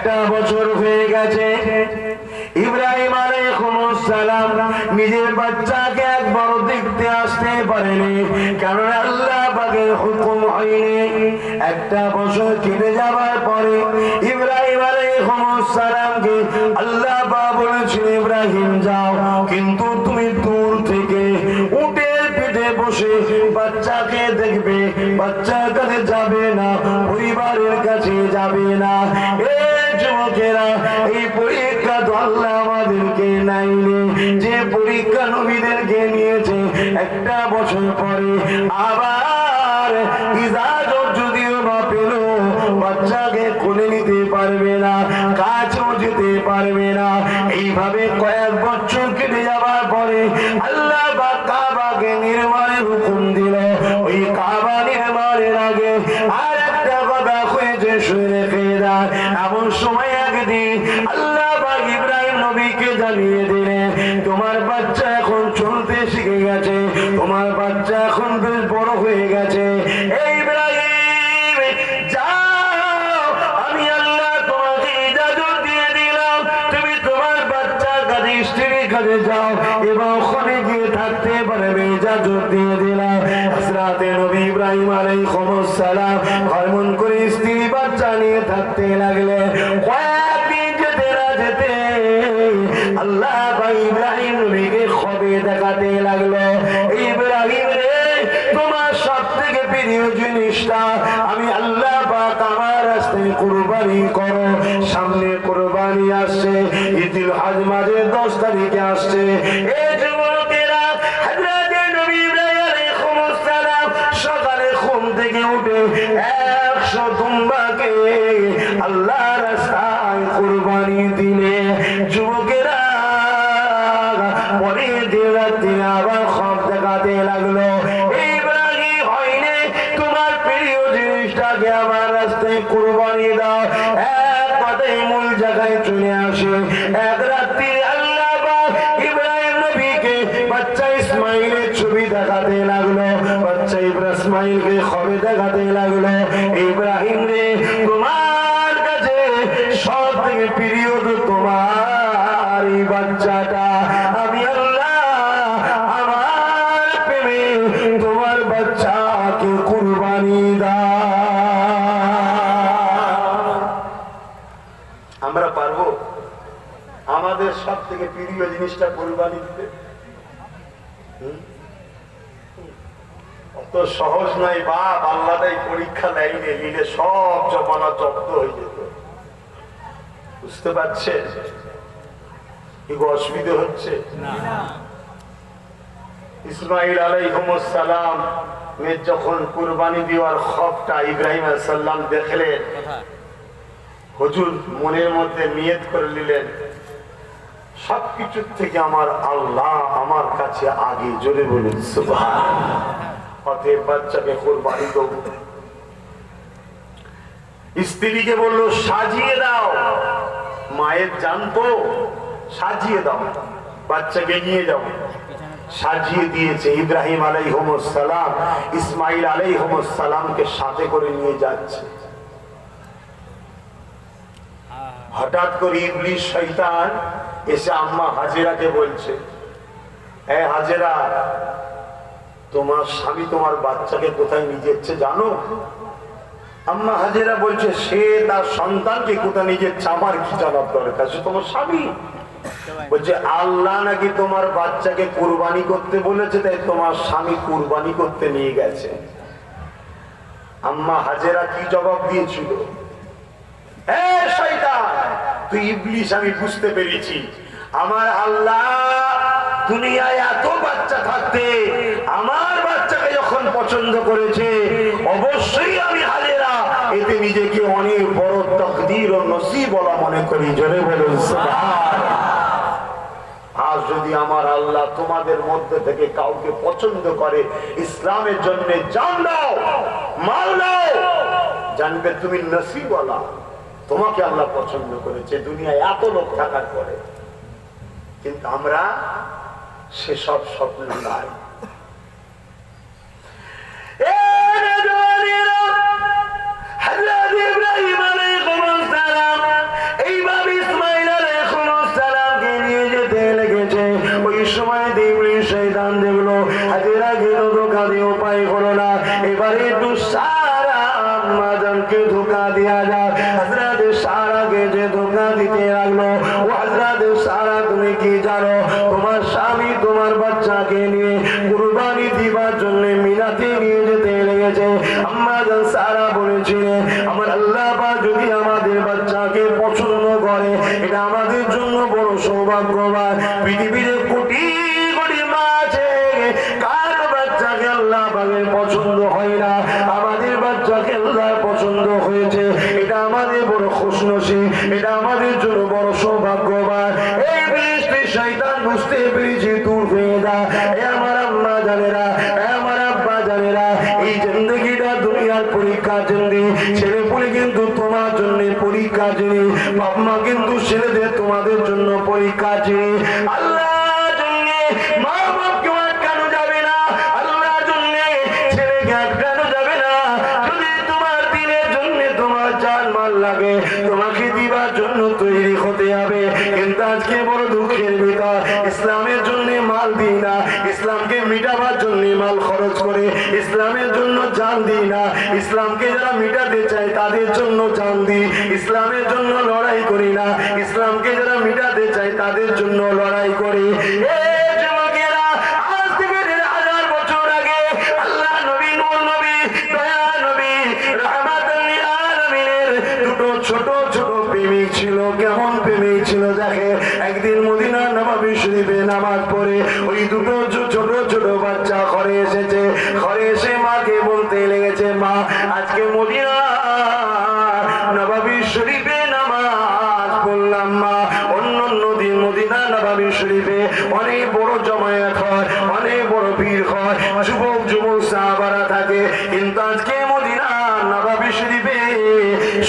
একটা বছর হয়ে গেছে। ইব্রাহিম আলাইহিস সালাম নিজের বাচ্চাকে একবার দেখতে আসতে পারেনি, কারণ আল্লাহ পাকের হুকুম হয়নি। একটা বছর কেটে যাওয়ার পরে ইব্রাহিম আলাইহিস সালামকে আল্লাহ পাক বলেছেন, ইব্রাহিম যাও, কিন্তু তুমি দূর থেকে উটের পিঠে বসে বাচ্চাকে দেখবে, বাচ্চার কাছে যাবে না, পরিবারের কাছে যাবে না। এই যুবকেরা, এই পরীক্ষা তো আল্লাহ আমাদেরকে নাইলে, যে পরীক্ষা নবীদেরকে নিয়েছে। একটা বছর পরে আবার ইজাজত যদিও বা পেল, বাচ্চাকে কোলে নিতে পারবে না, কাছেও যেতে পারবে না। এইভাবে কয়েক বছর কেটে যাওয়ার পরে আল্লাহ পাক কাবাকে নির্মাণের হুকুম দিল। ওই কাবা নির্মাণের আগে আর একটা কথা হয়েছে, শুনে রেখে দেন। এমন সময় একদিন আল্লাহ পাক ইব্রাহিম নবীকে জানিয়ে দিলেন, তোমার বাচ্চা এখন চলতে শিখে গেছে, তোমার বাচ্চা এখন বেশ বড় হয়ে গেছে। এই ইব্রাহিম যাও, আমি আল্লাহ তোমাকে ইজাজত দিয়ে দিলাম, তুমি তোমার বাচ্চার কাছে, স্ত্রীর কাছে যাও এবং ওখানে গিয়ে থাকতে পারবে, ইজাজত দিয়ে দিলাম। হযরত নবী ইব্রাহিম আলাইহিস সালাম ভ্রমণ করে স্ত্রী বাচ্চা নিয়ে থাকতে লাগলেন। কয়েকদিন যেতে না যেতে আল্লাহ পাক ইব্রাহিম নবীকে খবর দেখাতে লাগলো, ইব্রাহিম রে, তোমার সবথেকে প্রিয় জিনিসটা আমি আল্লাহ পাক আমার রাস্তায় কুরবানি করো। সামনে কুরবানি আসছে, ঈদুল হজ মাসের 10 তারিখে আসছে। এই যুবকেরা, হযরত নবী ইব্রাহিম আলাইহিস সালাম সকালে ঘুম থেকে উঠে 100 দুম্বাকে আল্লাহ রাস্তায় কুরবানি দিলে। যুবকেরা পরের দিন রাত্রে আবার খব দেখাতে লাগলো, ইব্রাহিম হয়নি, তোমার প্রিয় জিনিসটাকে আমার রাস্তায় কুরবানি দাও। এক কথায় মূল জায়গায় চলে আসে। এক রাত্রি আল্লাহ পাক ইব্রাহিম নবীকে বাচ্চা ইসমাইলের ছবি দেখাতে লাগলো, বাচ্চা ইসমাইলকে খবর দেখাতে লাগলো, ইব্রাহিম রে, তোমার কাছে সব থেকে প্রিয় তো তোমার এই বাচ্চাটা। আমি আল্লাহ আমার প্রেমে তোমার বাচ্চাকে কুরবানি দাও। আমরা পারবো আমাদের সব থেকে প্রিয় জিনিসটা কুরবানি দিতে? অত সহজ নয় বাপ। আল্লাহ তাই পরীক্ষা নেয়নি, নিলে সব জমানা জব্দ হয়ে যেত। বুঝতে পারছেন কি অসুবিধা হচ্ছে? ইসমাইল আলাইহিস সালাম যখন কুরবানি দেওয়ার খবরটা ইব্রাহিম আলাইহিস সালাম দেখলেন, হুজুর মনের মধ্যে নিয়ত করে নিলেন, সবকিছুর থেকে আমার আল্লাহ আমার কাছে আগে। জোরে বলুন সুবহানাল্লাহ। অতএব বাচ্চাকে কুরবানি দেব। স্ত্রীকে বললো সাজিয়ে দাও, মায়ের জানতো, সাজিয়ে দাও, বাচ্চাকে নিয়ে যাও। সাজিয়ে দিয়েছে। ইব্রাহিম আলাইহিস সালাম ইসমাইল আলাইহিস সালামকে সাথে করে নিয়ে যাচ্ছে। হঠাৎ করে ইবলিস শয়তান এসে আম্মা হাজেরাকে বলছে, এ হাজেরা, তোমার স্বামী তোমার বাচ্চাকে কোথায় নিয়ে যাচ্ছে জানো? আম্মা হাজেরা বলছে, সে তার সন্তানকে কোথায় নিয়ে যাচ্ছে আমার কি জানার দরকার, সে তোমার স্বামী। বলছে আল্লাহ নাকি তোমার বাচ্চাকে কুরবানি করতে বলেছে, তাই তোমার স্বামী কুরবানি করতে নিয়ে গেছে। আম্মা হাজেরা কি জবাব দিয়েছিল? এ শয়তান, তুই ইবলিস, আমি বুঝতে পেরেছি, আমার আল্লাহ দুনিয়ায় এত বাচ্চা থাকতে আমার বাচ্চাকে যখন পছন্দ করেছে, অবশ্যই আমি হাজেরা এতে নিজেকে অনেক বড় তাকদীর ও নসিব বলা মনে করি। জোরে বলুন সুবহানাল্লাহ। আজ যদি আমার আল্লাহ তোমাদের মধ্যে থেকে কাউকে পছন্দ করে, ইসলামের জন্য জান দাও, মাল দাও, জানবে তুমি নসিবওয়ালা, তোমাকে আল্লাহ পছন্দ করেছে দুনিয়ায় এত লোক থাকার পরে। কিন্তু আমরা সেসব স্বপ্ন নাই। সারাকে যে ধোঁকা দিতে লাগলো, ও হযরত সারা তুমি কি জানো তোমার স্বামী তোমার বাচ্চাকে নিয়ে কুরবানি দিবার জন্য মিনাতে নিয়ে যেতে লেগেছে। আম্মা জান সারা বলেছিলেন আমার আল্লাহ পাক যদি আমাদের বাচ্চাকে পছন্দ করে এটা আমাদের জন্য বড় সৌভাগ্যবান। পৃথিবীতে কোটি কোটি মা আছে, কার বাচ্চাকে আল্লাহ পাকের পছন্দ হয় না, আমাদের বাচ্চাকে আল্লাহ পছন্দ হয়েছে, এটা আমাদের বড় খুশনসিব, এটা আমাদের জন্য বড় সৌভাগ্যবান। এই বৃষ্টি শয়তান বুঝতে পেরেছি দূর হয়ে যা। আমার আম্মা জানেরা, আমার আব্বা জানেরা, এই জিন্দগিটা দুনিয়ার পরীক্ষা জিন্দি। ছেলে পুলে কিন্তু তোমার জন্য পরীক্ষা জিনিস, বাপ মা কিন্তু ছেলেদের তোমাদের জন্য পরীক্ষা জিনিস। আল্লাহ মা বাপকে আটকানো যাবে না, আল্লাহর জন্য ছেলেকে আটকানো যাবে না। যদি তোমার দিনের জন্য তোমার জান মাল লাগে তোমাকে দিবার জন্য তৈরি হতে হবে। কিন্তু আজকে বড় দুঃখের ভিতর ইসলামের জন্য মাল দিই না, ইসলামকে মিটাবার জন্য মাল খরচ করে ইসলামের জন্য জান দিই না। ইসলামকে যারা মিটাতে চায় তাদের জন্য জান দিই, ইসলামের জন্য লড়াই করি না। ইসলামকে যারা মিটাতে চায় তাদের জন্য লড়াই করি। ছোট ছোট প্রেমিক ছিল, কেমন প্রেমিক ছিল দেখে। একদিন মদিনা নববী শরীফে নামাজ পড়ে ওই দুটো ছোট ছোট বাচ্চা ঘরে এসেছে। ঘরে এসে মাকে বলতে লেগেছে মা আজকে মদিনা নববী শরীফে নামাজ পড়লাম মা, অন্য অন্য দিন মদিনা নববী শরীফে অনেক বড় জমায়েত হয়, অনেক বড় ভিড় হয়, যুবক যুবক সাহাবারা থাকে। কিন্তু আজকে মদিনা নববী শরীফে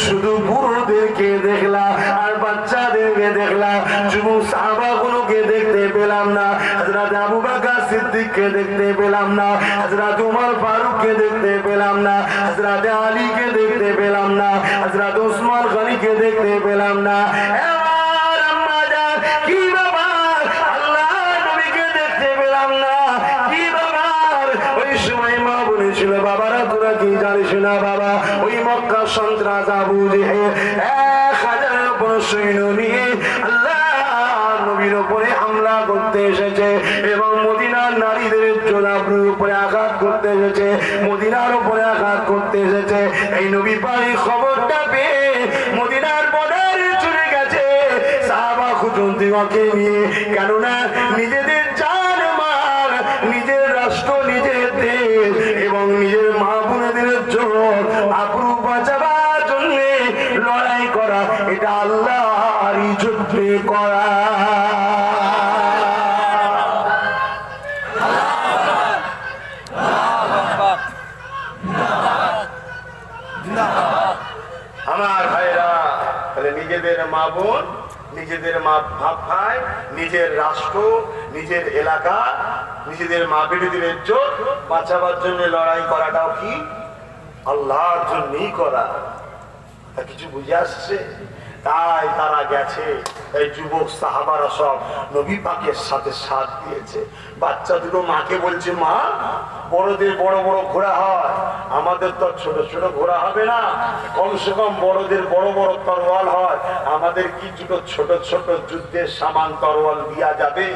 শুধু বুড়োদেরকে দেখলাম আর বাচ্চাদেরকে দেখলাম, যুবক সাহাবাগুলোকে দেখতে পেলাম না। হযরত আবু বকর সিদ্দিককে দেখতে পেলাম না, হযরত উমর ফারুককে দেখতে পেলাম না, হযরত আলীকে দেখতে পেলাম না, হযরত ওসমান গনিকে দেখতে পেলাম না। আমার আম্মা জান কি ব্যাপার, আল্লাহ নবীকে দেখতে পেলাম না, কি ব্যাপার? ওই সময় মা বলেছিল বাবারা তোরা কি জানিস না বাবা, ওই মক্কা সন্ত্রাস আবু জেহেল 1000 উপর সৈন্য নিয়ে আল্লাহ নবীর উপরে হামলা করতে এসেছে এবং মদিনার নারীদের জোড়াবুর উপরে আঘাত করতে এসেছে, মদিনার উপরে আঘাত করতে এসেছে। এই নবী পাকের খবরটা পেয়ে মদিনার বর্ডারে চলে গেছে সাহাবা খুঁজন্তিকে নিয়ে, কেননা নিজেদের জান মাল, নিজের রাষ্ট্র, নিজের দেশ এবং নিজের মা বোনেদের জন্য আবরু বাঁচাবার জন্য লড়াই করা এটা আল্লাহর যুদ্ধে করা। আমার ভাইরা নিজেদের মা বোন, নিজেদের মা ভাই, নিজের রাষ্ট্র, নিজের এলাকা, নিজেদের মা বিরোধীর ইজ্জত বাঁচাবার জন্য লড়াই করাটাও কি আল্লাহর জন্যই করা। তা কিছু বুঝে আসছে? তাই তারা গেছে, এই যুবক সাহাবারা সব নবী পাকের সাথে সাথ দিয়েছে। বাচ্চা দুটো মাকে বলছে মা বড়দের বড় বড় ঘোড়া হয়, আমাদের তো ছোট ছোট ঘোড়া হবে না, কমসে কম বড়দের বড় বড় তরোয়াল হয়, আমাদের কি দুটো ছোট ছোট যুদ্ধের সামান তরোয়াল দিয়া যাবে?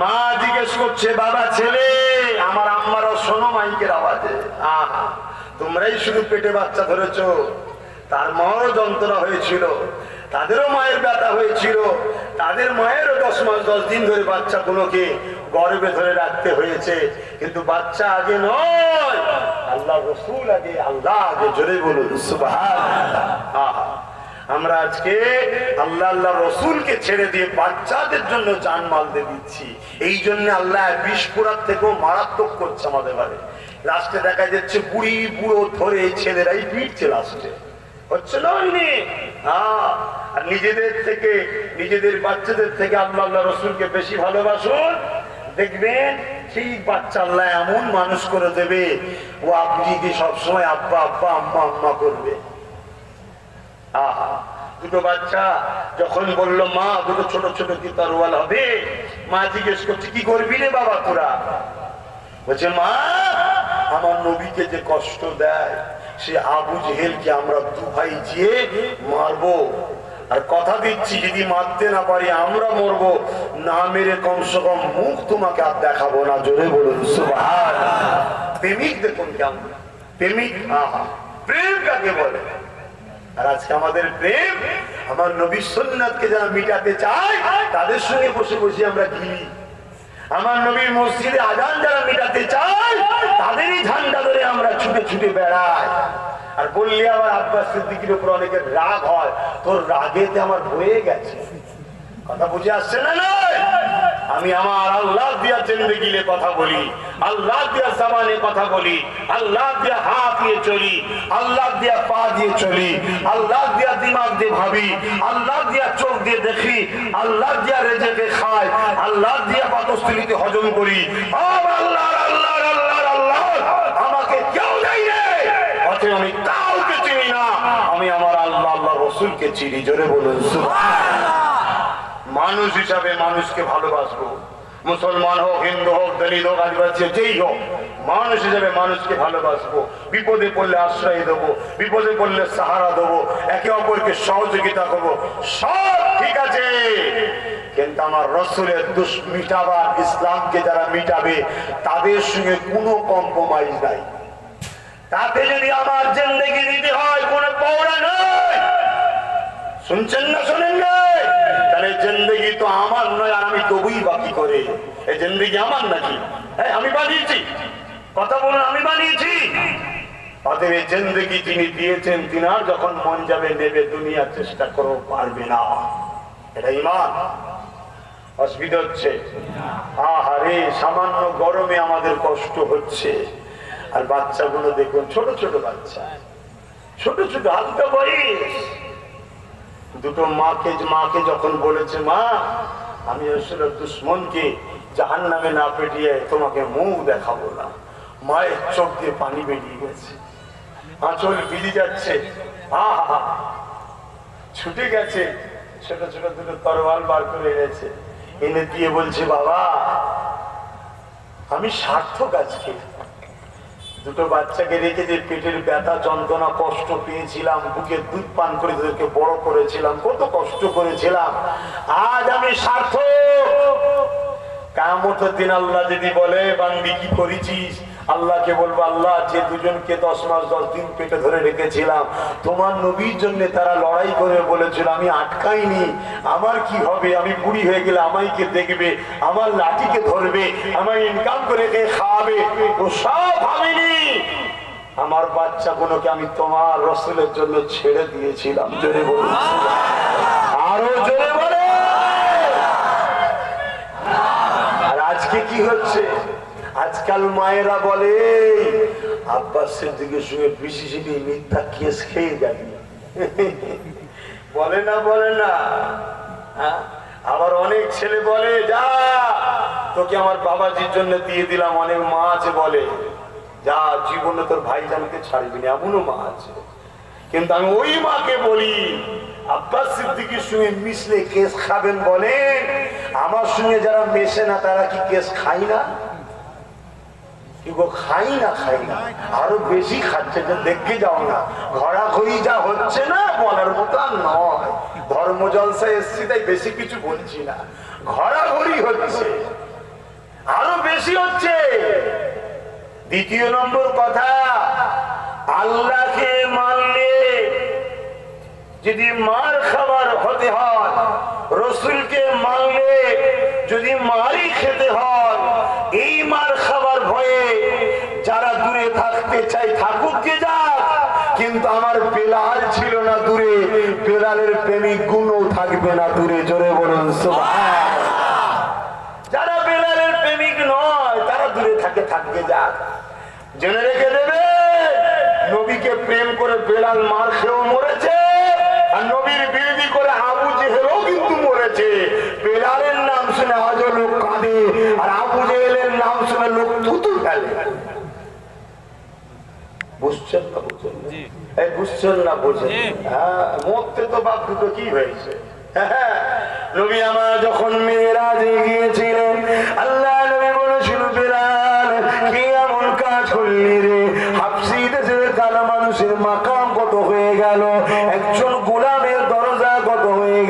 মা জিজ্ঞেস করছে বাবা ছেলে আমার আম্মারও শোনো মাইকের আওয়াজে, আহা তোমরাই শুধু পেটে বাচ্চা ধরেছো, তার মায়েরও যন্ত্রণা হয়েছিল, তাদেরও মায়ের ব্যথা হয়েছিল, তাদের মায়েরও 10 মাস 10 দিন ধরে বাচ্চাগুলোকে গর্ভে ধরে রাখতে হয়েছে। কিন্তু বাচ্চা আগে নয়, আল্লাহ রাসূল আগে, আল্লাহ আগে। জোরে বলুন সুবহানাল্লাহ। আহা আমরা আজকে আল্লাহ আল্লাহ রসুলকে ছেড়ে দিয়ে বাচ্চাদের জন্য জানমাল দিয়ে দিচ্ছি। এই জন্য আল্লাহ বিস্ফোরক থেকেও মারাত্মক করছে আমাদের বাড়ি। লাস্টে দেখা যাচ্ছে বুড়ি বুড়ো ধরে ছেলেরাই পিটছে, লাস্টে হচ্ছে না হয়নি? আর নিজেদের থেকে, নিজেদের বাচ্চাদের থেকে আল্লাহ আল্লাহ রসুলকে বেশি ভালোবাসুন, দেখবেন ঠিক বাচ্চা আল্লাহ এমন মানুষ করে দেবে ও আপনি কি সবসময় আব্বা আব্বা আম্মা আম্মা করবে। আহা দুটো বাচ্চা যখন বললো মা দুটো ছোট ছোট কি তরোয়াল হবে, মা জিজ্ঞেস করছে কি করবি রে বাবা তোরা? বলছে মা আমার নবীকে যে কষ্ট দেয় সে আবু জেহেলকে আমরা দু ভাই যেয়ে মারবো। আর কথা দিচ্ছি যদি মারতে না পারি আমরা মরবো, না মেরে কমসে কম মুখ তোমাকে আর দেখাবো না। জোরে বলুন সুবহানাল্লাহ। প্রেমিক দেখুন কেমন প্রেমিক, আহা প্রেম কাকে বলে। আর আজকে আমাদের প্রেম আমার নবীর সুন্নাতকে যারা মিটাতে চায় তাদের সঙ্গে বসে বসে আমরা গিলি। আমার নবীর মসজিদে আজান যারা মিটাতে চায় তাদেরই ঝান্ডা ধরে আমরা ছুটে ছুটে বেড়াই। আর বললে আমার আব্বাস সিদ্দিকীর উপর অনেকের রাগ হয়, তোর রাগেতে আমার বয়ে গেছে। কথা বুঝে আসছে না? আমি আমার আল্লাহ দিয়া জিন্দেগিলে কথা বলি, আল্লাহ দিয়া জবানে কথা বলি, আল্লাহ দিয়া হাত দিয়ে চলি, আল্লাহ দিয়া পা দিয়ে চলি, আল্লাহ দিয়া দিমাগ দিয়ে ভাবি, আল্লাহ দিয়া চোখ দিয়ে দেখি, আল্লাহ দিয়া রেজেকে খাই, আল্লাহ দিয়া পাকস্থলীতে হজম করি। আল্লাহ আল্লাহ আল্লাহ আল্লাহ আমাকে কেউ দেয় রে, অথচ আমি কাউকে চিনি না, আমি আমার আল্লাহ আল্লাহ রসুলকে চিনি। জোরে বলুন সুবহানাল্লাহ। মানুষ হিসাবে মানুষকে ভালোবাসবো, মুসলমান হোক, হিন্দু হোক, দলিত হোক, আদিবাসী যেই হোক, মানুষ হিসাবে মানুষকে ভালোবাসবো। বিপদে পড়লে আশ্রয় দেবো, বিপদে পড়লে সাহারা দেবো, একে অপরকে সহযোগিতা করবো, সব ঠিক আছে। কিন্তু আমার রসুলের দুষ মিটাবার, ইসলামকে যারা মিটাবে তাদের সঙ্গে কোনো কম্প্রোমাইজ নাই। তাতে যদি আমার জিন্দেগি দিতে হয় কোনো পৌরা নয়। শুনছেন না শোনেন না? তাহলে জিন্দেগি তো আমার নয়, আর আমি তবুই বাকি করে। এই জিন্দেগি আমার নাকি? আমি বানিয়েছি? কথা বলুন, আমি বানিয়েছি? অতএব এই জিন্দেগি তিনি দিয়েছেন, তিনার যখন মন যাবে নেবে, দুনিয়ার চেষ্টা করো পারবে না। এটা ঈমান। অসুবিধা হচ্ছে? আহারে, সামান্য গরমে আমাদের কষ্ট হচ্ছে। আর বাচ্চাগুলো দেখুন, ছোট ছোট বাচ্চা, ছোট ছোট হালকা বয়স। দুটো মাকে যখন বলেছে, মা আমি আসলে দুশ্মনকে জাহান্নামে না পেটিয়ে তোমাকে মুখ দেখাবো না, মায়ের চোখ দিয়ে পানি বেরিয়ে গেছে, আঁচল ভিজে যাচ্ছে, আহা ছুটে গেছে, ছোট ছোট দুটো তরোয়াল বার করে এনেছে, এনে দিয়ে বলছে, বাবা আমি সার্থক আজকে। দুটো বাচ্চাকে রেখে যে পেটের ব্যথা যন্ত্রণা কষ্ট পেয়েছিলাম, বুকে দুধ পান করে তাদেরকে বড় করেছিলাম, কত কষ্ট করেছিলাম, আজ আমি সার্থক। কিয়ামতের দিন আল্লাহ যদি বলে, বান্দি কি করেছিস? আল্লাহকে বলবো, আল্লাহ যে দুজনকে 10 মাস 10 দিন পেটে ধরে রেখেছিলাম, তোমার নবীর জন্য তারা লড়াই করে বলেছিল, আমি আটকাইনি, আমার কি হবে? আমি বুড়ি হয়ে গেলে আমায় কে দেখবে? আমার লাঠিকে ধরবে, আমায় ইনকাম করে খাওয়াবে? ও সব ভাবিনি। আমার বাচ্চাগুলোকে আমি তোমার রসুলের জন্য ছেড়ে দিয়েছিলাম। জোরে বলুন, আরো জোরে বলে। আর আজকে কি হচ্ছে? আজকাল মায়েরা বলে, আব্বাসের দিকে শুয়ে বিসিসিবি মিথ্যা কেস খেয়ে যাবি। বলে না? বলে না? আবার অনেক ছেলে বলে, যা তোকে আমার বাবাজির জন্য দিয়ে দিলাম। অনেক মা আছে বলে, যা জীবনে তোর ভাইজানকে ছাড়বি না, এমনও মা আছে। কিন্তু আমি ওই মাকে বলি, আব্বাস সিদ্দিকীর সঙ্গে মিশলে কেস খাবেন বলে, আমার সঙ্গে যারা মেশে না তারা কি কেস খাই না? খাই না, খাই না, আরো বেশি খাচ্ছে। দেখে যাও না, ঘোরাঘুরি যা হচ্ছে না, বলার মতো আর নয়। ধর্ম জলসায় এসছি তাই বেশি কিছু বলছি না, ঘোরাঘুরি হচ্ছে, আরো বেশি হচ্ছে। দ্বিতীয় নম্বর কথা, আল্লাহকে মানলে যদি মার খাবার হতে হয়, রসুলকে মানলে যদি মারই খেতে হয়, এই মার খাবার ভয়ে যারা দূরে থাকতে চাই থাকুক কে যাক, কিন্তু আমার বেলাল ছিল না দূরে, বেলালের প্রেমিক গুণও থাকবে না দূরে। জোরে বলুন সুবহানাল্লাহ। যারা বেলালের প্রেমিক নয় তারা দূরে থাকবে যাক। জেনে রেখে দেবে, নবীকে প্রেম করে বেলাল মার খেয়েও মরেছে, আর নবীর বিরোধী করে আবু জেহেলও কিন্তু মরেছে। বেলালের নাম শুনে আজও লোক কাঁদে, আর আবু জেহেলের নাম শুনে লোক থুতু ফেলে। বুঝছেন না? বুঝছেন না? বুঝছেন? হ্যাঁ, মরতে তো বাপ দুটো কি হয়েছে? নবী আমার যখন মেরাজে গিয়েছিলেন, আল্লাহ নবী বলেছিল, বেলাল কি এমন কাজ করলি রে? হাবশী দেশের কালো মানুষের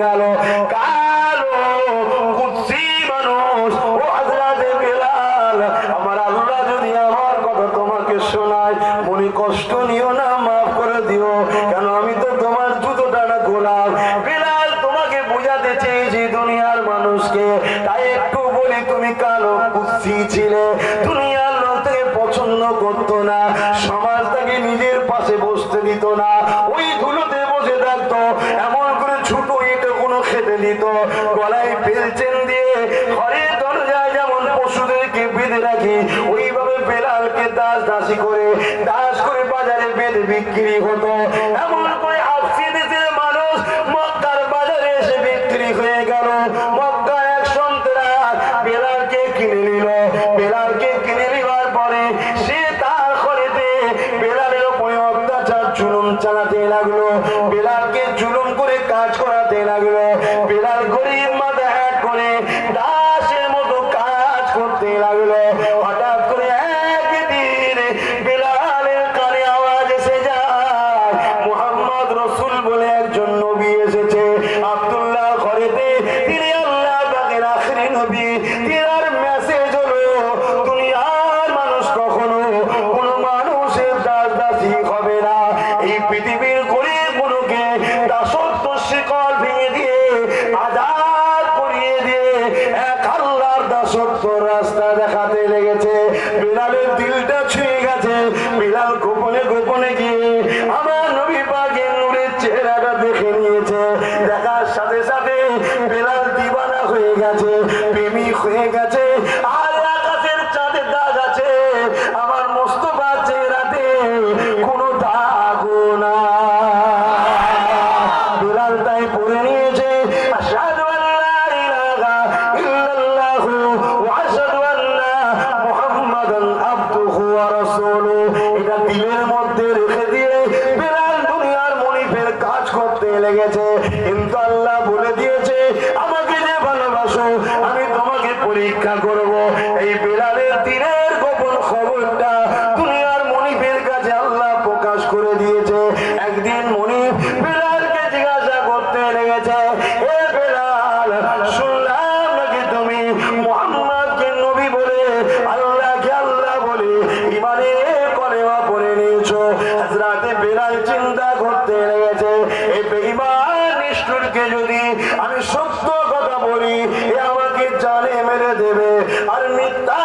গেল কালো কুৎসি মানুষ ও হযরত বেলাল আমার আল্লাহ যদি আমার কথা তোমাকে শোনায় মনে কষ্ট নিও না মাফ করে দিও কেন আমি তো তোমার জুতোটা না গোলাম বেলাল তোমাকে বোঝাতে চেয়েছি দুনিয়ার মানুষকে তাই একটু বলি তুমি কালো কুৎসি ছিলে দুনিয়ার লোক থেকে পছন্দ করতো না সমাজ থেকে নিজের পাশে বসতে দিত না ওই ধুলোতে বসে থাকতো এমন করে ছোট ইটে কোনো খেতে দিত গলায় বেলচেন দিয়ে ঘরের দরজায় যেমন পশুদেরকে বেঁধে রাখি ওইভাবে বেলালকে দাসী করে বাজারে বেঁধে বিক্রি হতো এমন করে আফসি দেশের মানুষ মক্কার বাজারে এসে বিক্রি হয়ে গেল মক্কার এক সন্ত্রাস বেলালকে কিনে নিল বেলালকে কিনে নেওয়ার পরে সে তার ঘরেতে বেলালের উপরে অত্যাচার জুলুম চালাতে লাগলো বেলালকে জুলুম করে কাজ করাতে লাগলো বেলাল গরিব মাথা হ্যাট করে দাসের মতো কাজ করতে লাগলো হঠাৎ করে একদিন বেলালের কানে আওয়াজ এসে যায় মুহাম্মদ রাসূল বলে একজন নবী এসেছে আব্দুল্লাহ ঘরেতে তিনি আল্লাহ পাকের আখেরি নবী তিনার মেসেজ হলো দুনিয়ার মানুষ কখনো কোনো মানুষের দাসী হবে না এই পৃথিবীর গরিব গুলোকে দাসত্ব শিকল ভেঙে দিয়ে আজাদ করিয়ে দিয়ে এক আল্লাহর দাসত্ব রাস্তা দেখাতে লেগেছে বেলালের দিলটা ছুঁয়ে গেছে বেলাল গোপনে গোপনে গিয়ে আমার নবী পাকের নূরের চেহারাটা দেখে নিয়েছে দেখার সাথে সাথে বেলাল দিবানা হয়ে গেছে প্রেমিক হয়ে গেছে আর আকাশের চাঁদের দাগ আছে আমার মোস্তফা চেহারাতে কোনো দাগও না বেলাল তাই পড়ে নিয়েছে আশহাদু আল্লা ইলাহা ইল্লাল্লাহু ওয়া আশহাদু আন্না মুহাম্মাদান আবদুহু ওয়া রাসূলুহু এটা দিলের মধ্যে রেখে দিয়ে বেলাল দুনিয়ার মনিফের কাজ করতে লেগেছে কিন্তু আল্লাহ বলে দিয়েছে আমাকে যে ভালোবাসো আমি তোমাকে পরীক্ষা করব এই বেলালের দিনের গোপন খবরটা দুনিয়ার মনিফের কাছে আল্লাহ প্রকাশ করে দিয়েছে একদিন মনিফ বেলালকে জিজ্ঞাসা করতে লেগেছে এ বেলাল শুনলাম নাকি তুমি মুহাম্মদকে নবী বলে আল্লাহকে আল্লাহ বলে ইমানে কলেমা পড়ে নিয়েছো হযরত বেলাল চিন্তা করতে লেগেছে এই বেঈমান নিষ্ঠুরকে যদি আমি সত্য কথা বলি এ আমাকে জানে মেরে দেবে আর মিথ্যা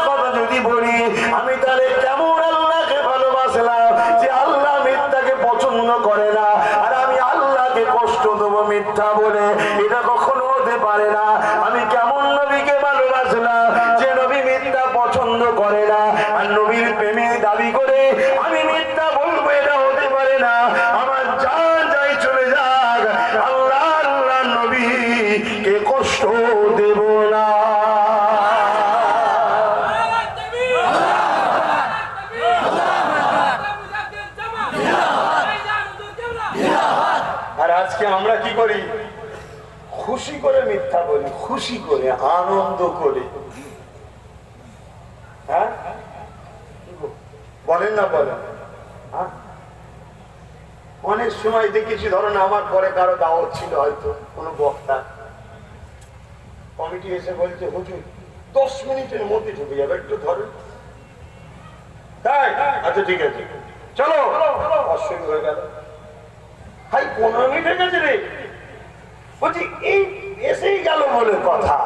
কথা যদি বলি আমি তাহলে কেমন আল্লাহকে ভালোবাসলাম যে আল্লাহ মিথ্যাকে পছন্দ করে না আর আমি আল্লাহকে কষ্ট দেবো মিথ্যা বলে এটা কখনো হতে পারে না আমি কেমন নবীকে ভালোবাসলাম যে নবী মিথ্যা পছন্দ করে না আর নবীর প্রেমিক দাবি করে আমি মিথ্যা বলবো এটা হতে পারে না আমার জান যাই চলে যাক আল্লাহ আল্লাহ নবীকে কষ্ট দেব না আর আজকে আমরা কি করি খুশি করে মিথ্যা বলি খুশি করে আনন্দ করে হ্যাঁ বলেন না বলেন অনেক সময় দেখেছি ধরেন আমার পরে কারো দাওয়াত ছিল হয়তো কোনো বক্তা কমিটি এসে বলছে হুজুর 10 মিনিটের মধ্যে ঢুকে যাবে একটু ধরেন তাই আচ্ছা ঠিক আছে চলো অসুবিধা হয়ে গেল ভাই 15 মিনিট হয়ে গেছে রে বলছি এই এসেই গেল বলে কথা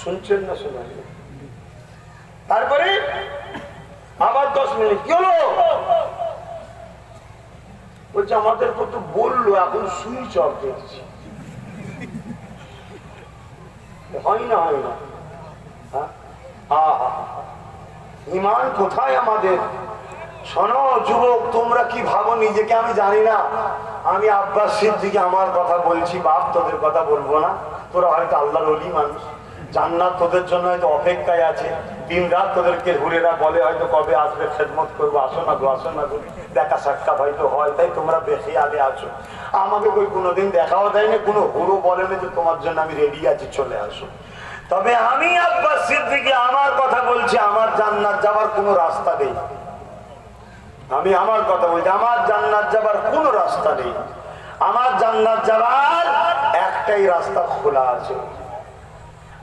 শুনছেন না শোনেন তারপরে আবার 10 মিনিট কি হলো বলছে আমাদের কত বললো এখন সুইচ অফ দেখছি হয় না ইমান কোথায় আমাদের শোনো যুবক তোমরা কি ভাবো নিজেকে আমি জানি না আমি আব্বাস সিদ্দিকী আমার কথা বলছি বাপ তোদের কথা বলবো না তোরা হয়তো আল্লাহর ওলি মানুষ জান্নাত তোদের জন্য হয়তো অপেক্ষায় আছে দিন রাত তোদেরকে হুরেরা বলে হয়তো কবে আসবে খেদমত করবো আসো না গো দেখা সাক্ষাৎ হয়তো হয় তাই তোমরা বেশি আগে আছো আমাকে কই কোনোদিন দেখাও দেয়নি কোনো হুড়ো বলে না যে তোমার জন্য আমি রেডি আছি চলে আসো তবে আমি আব্বাস সিদ্দিকী আমার কথা বলছি আমার জান্নাত যাওয়ার কোনো রাস্তা নেই আমি আমার কথা বলছি আমার জান্নাত যাবার কোনো রাস্তা নেই আমার জান্নাত যাওয়ার একটাই রাস্তা খোলা আছে।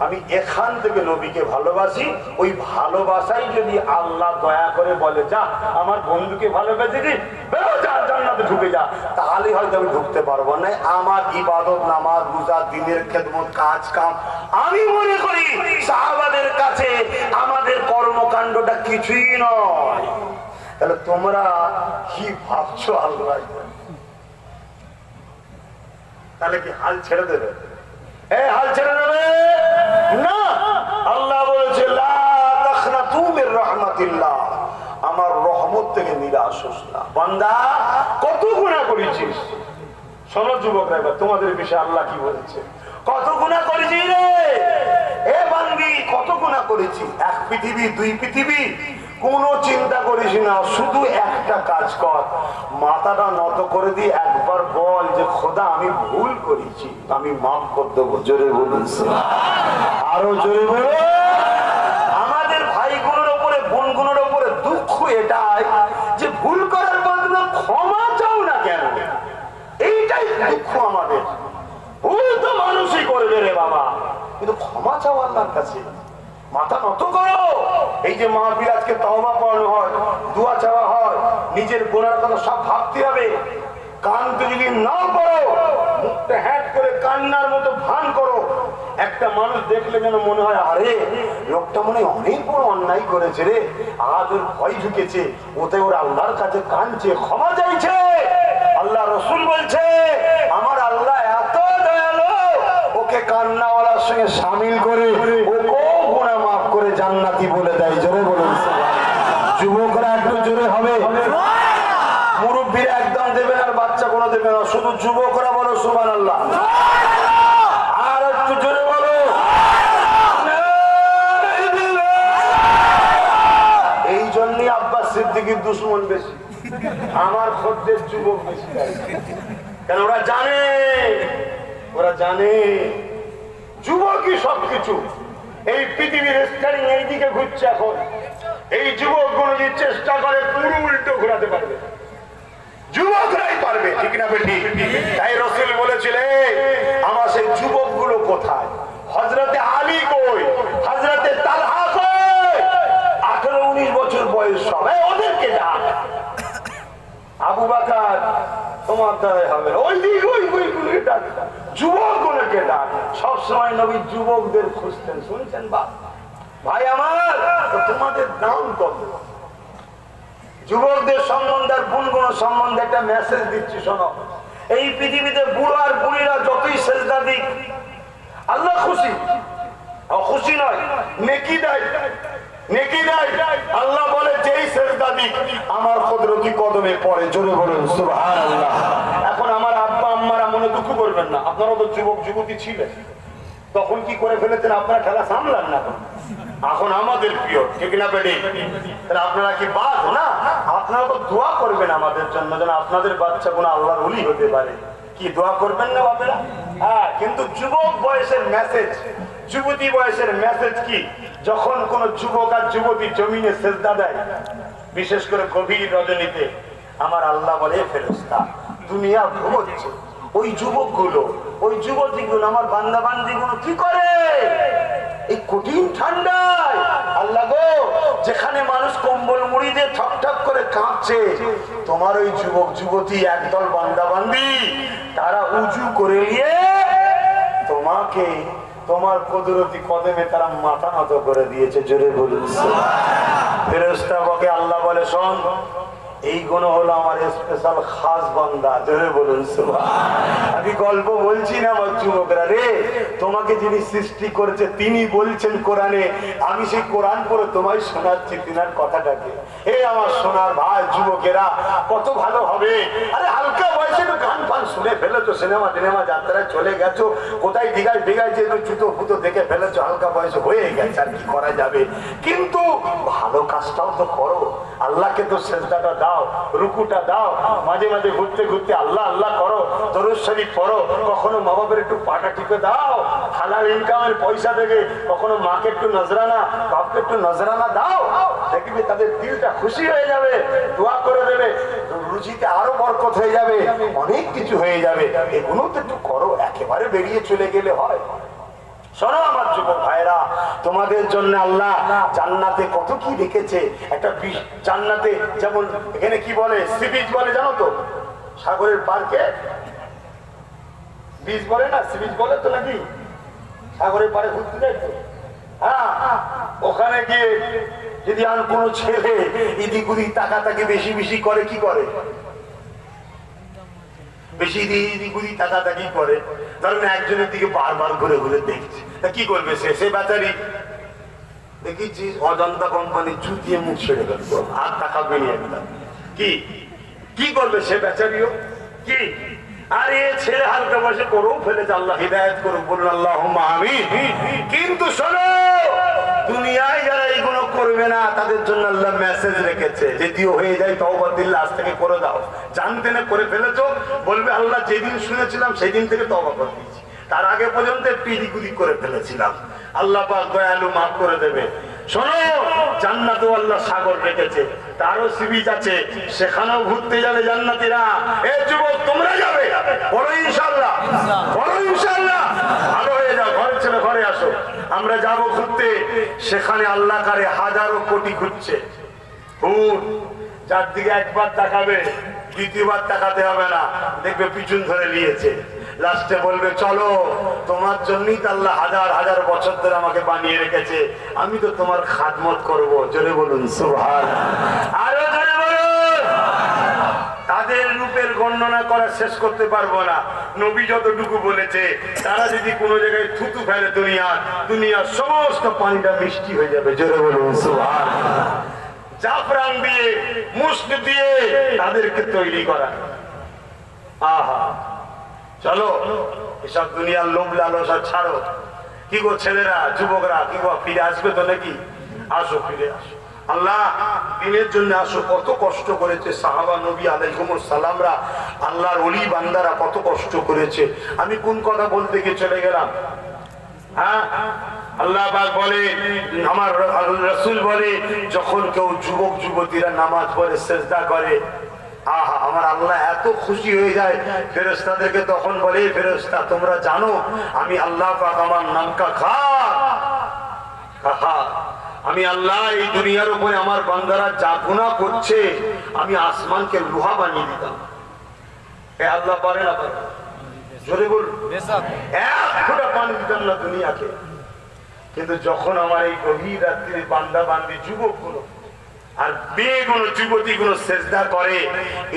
আমি এখান থেকে নবীকে ভালোবাসি, ওই ভালোবাসাই যদি আল্লাহ দয়া করে বলে যা আমার বন্ধুকে ভালোবেসে দি, বেরো যা জান্নাতে ঢুকে যা, তাহলে হয়তো আমি ঢুকতে পারবো না। আমার ইবাদত, নামাজ, রোজা, দ্বীনের খেদমত, কাজ কাম, আমি মনে করি সাহাবাদের কাছে আমাদের কর্মকাণ্ডটা কিছুই নয়। তাহলে তোমরা কি ভাবছো আল্লাহ? তাহলে কি হাল ছেড়ে দেবে? হাল ছেড়ে দেবে না। আল্লাহ বলেছে লা তাখনাতু মির রাহমাতিল্লাহ, আমার রহমত থেকে নিরাশ হোস না। বান্দা কত গুনাহ করেছিস, শোনো যুবকরা, এবার তোমাদের বিষয়ে আল্লাহ কি বলেছে। কত গুনাহ করেছিস রে এ বান্দি, কত গুনাহ করেছিস। এক পৃথিবী, দুই পৃথিবী, কোনো চিন্তা করিস না, শুধু একটা কাজ কর, মাথাটা নত করে দিয়ে একবার বল যে খোদা আমি ভুল করেছি, আমি মাফ করে দেবো। জোরে বলুন, আরো জোরে বলুন। আমাদের ভাইগুলোর উপরে, বোনগুলোর উপরে দুঃখ এটাই যে ভুল করার পর ক্ষমা চাও না কেন, এইটাই দুঃখ আমাদের। ভুল তো মানুষই করবে রে বাবা, কিন্তু ক্ষমা চাও আল্লাহর কাছে, মাথা নত করো। এই যে মাহফিল আজকে তওবা পড়ানো হয়, দোয়া চাওয়া হয়, নিজের গুনার কথা সব ভাবতে হবে। কানতে যদি না পড়ো, মুখটা হ্যাট করে কান্নার মতো ভান করো, একটা মানুষ দেখলে যেন মনে হয় আরে লোকটা মনে হয় অনেক বড় অন্যায় করেছে রে, আজ ওর ভয় ঢুকেছে, ওতে ওর আল্লাহর কাছে কাঁদছে, ক্ষমা চাইছে। আল্লাহ রসুল বলছে আমার আল্লাহ এত দয়ালু, ওকে কান্নাওয়ালার সঙ্গে সামিল করে ওকেও গুনাহ মাফ করে জান্নাতি বলে দেয়। জোরে বলুন। যুবকরা একটু জোরে হবে, মুরব্বীরা একদম দেবেন আর বাচ্চা কোনো দেবে না, শুধু যুবকরা বলো সুবহানাল্লাহ। আর একটু জোরে বলো। এই জন্যই আব্বাস সিদ্দিকীর দুশমন বেশি, আমার খদ্দের যুবক বেশি। কেন ওরা জানে, ওরা জানে যুবকই সবকিছু। এই পৃথিবীর স্টারিং এইদিকে ঘুরছে এখন, এই যুবকগুলো যদি চেষ্টা করে পুরো উল্টো ঘোরাতে পারবে, যুবকরাই পারবে, ঠিক না বেটি? তাই রাসূল বলেছিলেন আমার সেই যুবকগুলো কোথায়? হযরতে আলী কই, হযরতে তালহা কই, 18-19 বছর বয়স সবাই, ওদেরকে ডাক। আবু বকর তোমার দ্বারাই হবে, ওই দিক ওই ডাক, যুবকগুলোকে ডাক। সবসময় নবী যুবকদের খুঁজতেন, শুনছেন বা ভাই আমার, তোমাদের দাম কত? যুবকদের সম্বন্ধে আর গুণগুণ সম্বন্ধে একটা মেসেজ দিচ্ছি, শোনো। এই পৃথিবীতে বুড়ো আর বুড়িরা যতই সেজদা দিক, আল্লাহ খুশি, খুশি নয়, নেকি দেয়, নেকি দেয়। আল্লাহ বলে যেই সেজদা দিক আমার কুদরতি কদমে পড়ে। জোরে বলুন সুবহানাল্লাহ। এখন আমার আব্বা আম্মারা মনে দুঃখ করবেন না, আপনারা তো যুবক যুবতী ছিলেন, তখন কি করে ফেলেছেন আপনারা, খেলা সামলান না। এখন আমাদের প্রিয়, ঠিক না বেটি? তাহলে আপনারা কি বাদ না, আপনারা তো দোয়া করবেন আমাদের জন্য, যেন আপনাদের বাচ্চাগুলো আল্লাহর ওলি হতে পারে। কি দোয়া করবেন না বাপেরা? হ্যাঁ, কিন্তু যুবক বয়সের মেসেজ, যুবতী বয়সের মেসেজ কি? যখন কোন যুবক আর যুবতী জমিনে সেজদা দেয়, বিশেষ করে গভীর রজনীতে, আমার আল্লাহ বলে ফেরেশতা দুনিয়া ঘুমোচ্ছে, ওই যুবকগুলো, ওই যুবতীগুলো, আমার বান্দা বান্দিগুলো কি করে এই কঠিন ঠান্ডায়? আল্লাহ গো, যেখানে মানুষ কম্বল মুড়ি দিয়ে ঠক ঠক করে কাঁপছে, তোমার ওই যুবক যুবতী একদল বান্দা বান্দি, তারা উজু করে নিয়ে তোমাকে, তোমার কুদরতি কদমে তারা মাথা নত করে দিয়েছে। জোরে বলুন। ফেরেশতা বকে, আল্লাহ বলে শোন, এই গুণ হলো আমার স্পেশাল খাস বান্দা। জোরে বলুন সুবহানাল্লাহ। আমি গল্প বলছি না আমার যুবকরা রে, তোমাকে যিনি সৃষ্টি করেছে তিনি বলছেন কোরআনে, আমি সেই কোরআন পড়ে তোমায় শোনাচ্ছি তিনার কথাটাকে। এই আমার সোনার ভাই যুবকেরা, কত ভালো হবে। আরে হালকা বয়সে তো গান ফান শুনে ফেলেছো, সিনেমা টিনেমা যাত্রায় চলে গেছো, কোথায় দিঘায় দিঘায় যে জুতো ফুতো দেখে ফেলেছো, হালকা বয়সে হয়ে গেছে, আর কি করা যাবে। কিন্তু ভালো কাজটাও তো করো, আল্লাহকে তো সেজদাটা দাও, রুকুটা দাও, মাঝে মাঝে ঘুরতে ঘুরতে আল্লাহ আল্লাহ করো, দরুদ শরীফ পড়ো, কখনো মা বাবার একটু পাটা টিপে দাও, হালাল ইনকামের পয়সা থেকে কখনো মাকে একটু নজরানা, বাপকে একটু নজরানা দাও। দেখবে তাদের দিলটা খুশি হয়ে যাবে, দোয়া করে দেবে, রুজিতে আরো বরকত হয়ে যাবে, অনেক কিছু হয়ে যাবে। এগুলো তো একটু করো, একেবারে বেরিয়ে চলে গেলে হয়। শোনো আমার যুবক ভাইরা, তোমাদের জন্য আল্লাহ জান্নাতে কত কি রেখেছে। একটা জান্নাতে যেমন এখানে কি বলে, সি বিচ বলে জানো তো, সাগরের পার্কে বিচ বলে না, সি বিচ বলে তো নাকি, সাগরের পাড়ে ঘুরতে যাই তো। হ্যাঁ, ওখানে গিয়ে যদি আর কোনো ছেলে এদিক ওদিক তাকাতাকি বেশি বেশি করে, কি করে, বেশি এদিক ওদিক তাকাতাকি করে, ধরেন একজনের দিকে বারবার ঘুরে ঘুরে দেখছে, তা কি করবে সে বেচারি, দেখেছি অজন্তা কোম্পানি জুতিয়ে মুখ ছেড়ে ফেলবো, আর তাকাবে নিয়ে কি কি করবে সে বেচারিও কি। আর এ ছেলে হালকা বসে করেও ফেলেছে, আল্লাহ হিদায়াত করুক, বলুন আল্লাহুম্মা আমিন। কিন্তু শোনো, দুনিয়ায় যারা এইগুলো করবে না তাদের জন্য আল্লাহ মেসেজ রেখেছে, যদিও হয়ে যায় তওবা দিল্লাহ, আজ থেকে করে দাও, জানতে না করে ফেলেছো, বলবে আল্লাহ যেদিন শুনেছিলাম সেই দিন থেকে তওবা করে দিয়েছি, তার আগে পর্যন্ত পিদিগুদি করে ফেলেছিলাম, আল্লাহ পাক দয়ালু মাফ করে দেবে। শোনো, জান্নাতে আল্লাহ সাগর রেখেছে, তারও সি বিচ আছে, সেখানেও ঘুরতে যাবে জান্নাতীরা। এই যুবক তোমরা যাবে, বলো ইনশাআল্লাহ, বলো ইনশাআল্লাহ, ভালো হয়ে যাও, ঘরে ছেলে ঘরে আসো, আমরা যাব ঘুরতে। সেখানে আল্লাহ কারে হাজারো কোটি ঘুরছে, যার দিকে একবার তাকাবে দ্বিতীয়বার তাকাতে হবে না, দেখবে পিছন ধরে নিয়েছে, লাস্টে বলবে চলো, তোমার জন্যই তো আল্লাহ হাজার হাজার বছর ধরে আমাকে বানিয়ে রেখেছে, আমি তো তোমার খাদমত করব। জোরে বলুন সুবহানাল্লাহ, আরো জোরে বলুন। তাদের রূপের বর্ণনা করা শেষ করতে পারবো না, নবী যতটুকু বলেছে, তারা যদি কোনো জায়গায় থুতু ফেলে দুনিয়ার সমস্ত পানিটা মিষ্টি হয়ে যাবে। জোরে বলুন সুবহানাল্লাহ। জাফরান দিয়ে, মুস্ক দিয়ে তাদেরকে তৈরি করা। আহা, চলো এসব দুনিয়ার লোভ লালসা ছাড়ো। কি গো ছেলেরা, যুবকরা, কি গো ফিরে আসবে তো নাকি? আসো, ফিরে আসো, আল্লাহ দিনের জন্য আসো। কত কষ্ট করেছে সাহাবা নবী আলাইহিমুস সালামরা, আল্লাহর ওলি বান্দারা কত কষ্ট করেছে। আমি কোন কথা বলতে গিয়ে চলে গেলাম? হ্যাঁ, আল্লাহ পাক বলে, আমার রাসূল বলে, যখন কেউ যুবক যুবতীরা নামাজ পড়ে সিজদা করে, আহা, আমার আল্লাহ এত খুশি হয়ে যায়। ফেরেশতাদেরকে তখন বলে, ফেরেশতা তোমরা জানো আমি আল্লাহ পাক আমার নাম কা খা, আমি আল্লাহ এই দুনিয়ার উপরে আমার বান্দারা যা গুনাহ করছে, আমি আসমানকে লোহা বানিয়ে দিতাম। এ আল্লাহ পারে না পারে? জোরে বল, এক ফোঁটা পানি দিতাম না দুনিয়াকে। কিন্তু যখন আমার এই গভীর রাত্রির বান্দা বান্দি যুবক গুলো আর মেয়েগুলো যুবতীগুলো সেজদা করে,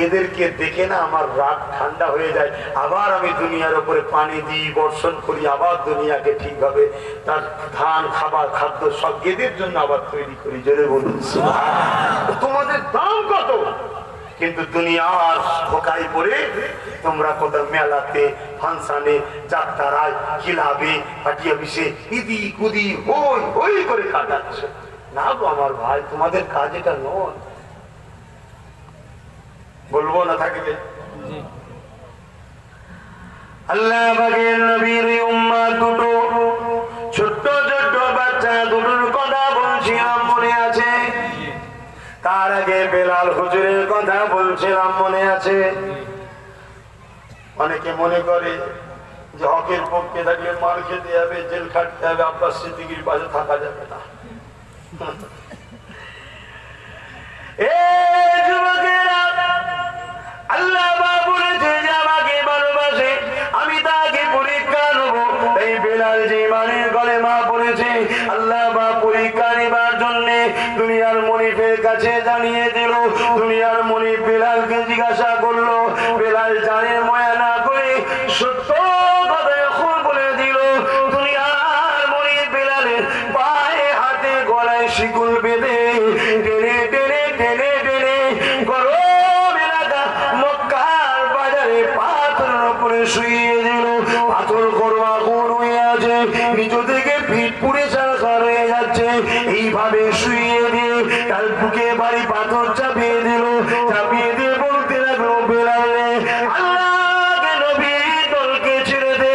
এদেরকে দেখে না আমার রাগ ঠান্ডা হয়ে যায়। আবার আমি দুনিয়ার উপরে পানি দিই, বর্ষণ করি, আবার দুনিয়াকে ঠিকভাবে তার ধান, খাবার, খাদ্য সব এদের জন্য আবার তৈরি করি। জোরে বলুন সুবহানাল্লাহ। তোমাদের দাম কত? কিন্তু দুনিয়ার ধোকায় পড়ে তোমরা কোথাও মেলাতে, ফাংশনে, যাত্রায়, ক্লাবে, পাটিয়া বিষে ইদি কুদি হই হই করে কাটাচ্ছ। না গো আমার ভাই, তোমাদের কাজ এটা নয়। বলবো না থাকবে? আল্লাহ পাকের নবীর উম্মাত দুটো, ছোট্ট ছোট্ট বাচ্চা দুটোর কথা বলছিলাম, মনে আছে? তার আগে বেলাল হুজুরের কথা বলছিলাম, মনে আছে? অনেকে মনে করে যে হকের পক্ষে থাকলে মার খেতে হবে, জেল খাটতে হবে, আব্বাস সিদ্দিকীর পাশে থাকা যাবে না। আল্লাহ বলেছে যে আমাকে ভালোবাসে আমি তাকে পরীক্ষা নেব। এই বেলাল যে ইমানের কলেমা পড়েছে, আল্লাহ পরীক্ষা নেবার জন্য দুনিয়ার মনিফের কাছে জানিয়ে দিল। দুনিয়ার মনিফ বেলালকে জিজ্ঞাসা করলো, বেলাল জানে ময়া না করে সত্য কথা এখন বলে দিল। দুনিয়ার মনিফ বেলালের পায়ে হাতে গলায় শিকল বেঁধে টেনে টেনে টেনে টেনে গরম এলাকা মক্কার বাজারে পাথরের উপরে শুইয়ে দিল। পাথর গরম আগুন হয়ে আছে, নিচ থেকে পিঠ পুড়ে ছাড়খার হয়ে যাচ্ছে। এইভাবে শুইয়ে দিয়ে তার বুকে বাড়ি পাথর চাপিয়ে দিল। চাপিয়ে দিয়ে বলতে লাগলো, বেলালে আল্লাহকে নবী দলকে ছেড়ে দে,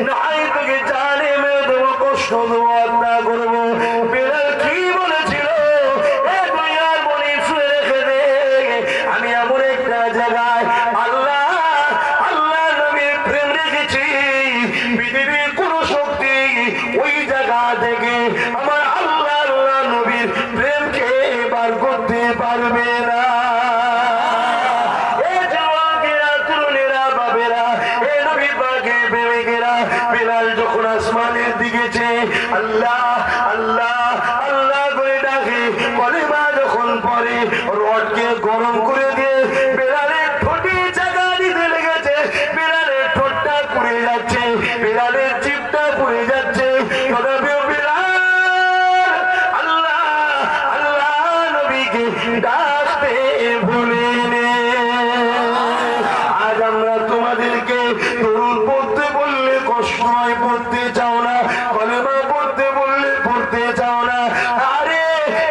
নাই তোকে জানে মেরে দেবো, কষ্ট দেবো, হত্যা করবো। বেলাল কি বলেছিল? এ দুনিয়া বেলাল যখন আসমানের দিকে চেয়ে আল্লাহ আল্লাহ আল্লাহ করে ডাকে, কলেমা যখন পড়ে রডকে গরম করে দিয়ে বেলালের ঠোঁটে চাকা দিতে লেগেছে। বেলালের ঠোঁটটা পুড়ে যাচ্ছে, বেলালের জিভটা পুড়ে যাচ্ছে। তথাপিও বেলাল আল্লাহ আল্লাহ নবীকে ডাকতে ভুলেনি। আজ আমরা তোমাদেরকে দরুদ পড়তে বললে কষ্ট হয়, পড়তে চাও না। কলেমা পড়তে বললে পড়তে চাও না। আরে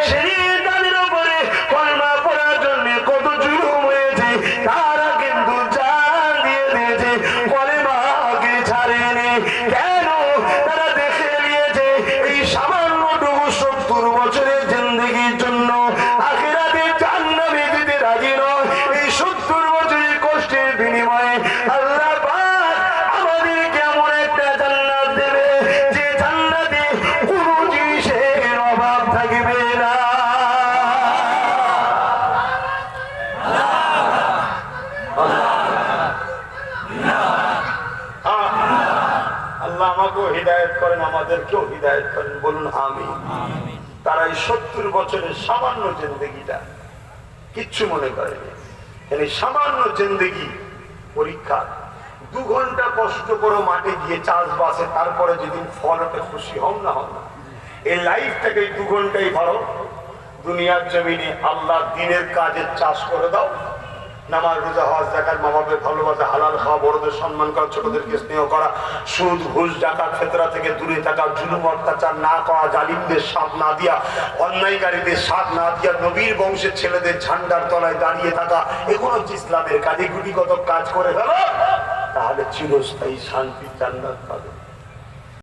সেই তাদের উপরে কলেমা পড়ার জন্য কত জুলুম হয়েছে, তারা কিন্তু জান দিয়ে দিয়েছে, কলেমাকে ছাড়েনি। কেন? তারা দেখে নিয়েছে এই সামান্যটুকু 70 বছরের জিন্দেগির জন্য আখিরাতে জান্নাতে দিতে রাজি নয়। এই 70 বছরের কষ্টের বিনিময়ে আল্লাহ পাক আমাদেরকে এমন একটা জান্নাত দেবে যে জান্নাতে কোনো জিনিসের অভাব থাকবে না। আল্লাহ আমাকেও হিদায়াত করেন, আমাদেরকেও হিদায়াত করেন, বলুন আমিন। তারা এই 70 বছরের সামান্য জিন্দেগিটা কিচ্ছু মনে করেনি। এই সামান্য জিন্দেগি পরীক্ষা। 2 ঘন্টা কষ্ট করে মাঠে গিয়ে চাষবাসে, তারপরে যেদিন ফল ওঠে খুশি হন না হন না। এই লাইফটাকে 2 ঘন্টাই ভালো। দুনিয়ার জমিনে আল্লাহ দিনের কাজের চাষ করে দাও, নামাজ রোজা হজ জাকাত, মা বাবার ভালোবাসা, হালাল খাওয়া, বড়দের সম্মান করা, ছোটদেরকে স্নেহ করা, সুদ ঘুষ ডাকাত ফেতরা থেকে দূরে থাকা, জুলুম অত্যাচার না করা, জালিমদের সাথ না দিয়া, অন্যায়কারীদের সাথ না দিয়া, নবীর বংশের ছেলেদের ঝান্ডার তলায় দাঁড়িয়ে থাকা, এগুলো হচ্ছে ইসলামের কাজে গুটিগত কাজ করে ফেলো, তাহলে চিরস্থায়ী শান্তি জান্নাত পাবে।